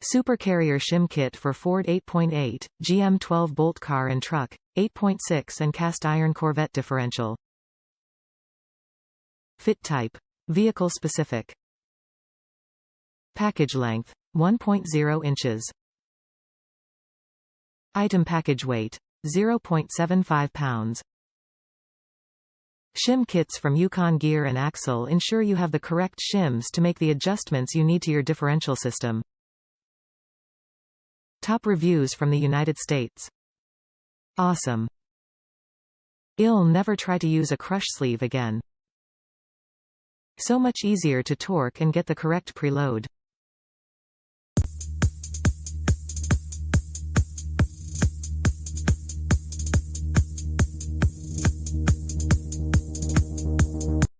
Supercarrier shim kit for Ford 8.8, GM 12-bolt car and truck, 8.6 and cast iron Corvette differential. Fit type. Vehicle specific. Package length. 1.0 inches. Item package weight. 0.75 pounds. Shim kits from Yukon Gear and Axle ensure you have the correct shims to make the adjustments you need to your differential system. Top reviews from the United States. Awesome. I'll never try to use a crush sleeve again. So much easier to torque and get the correct preload.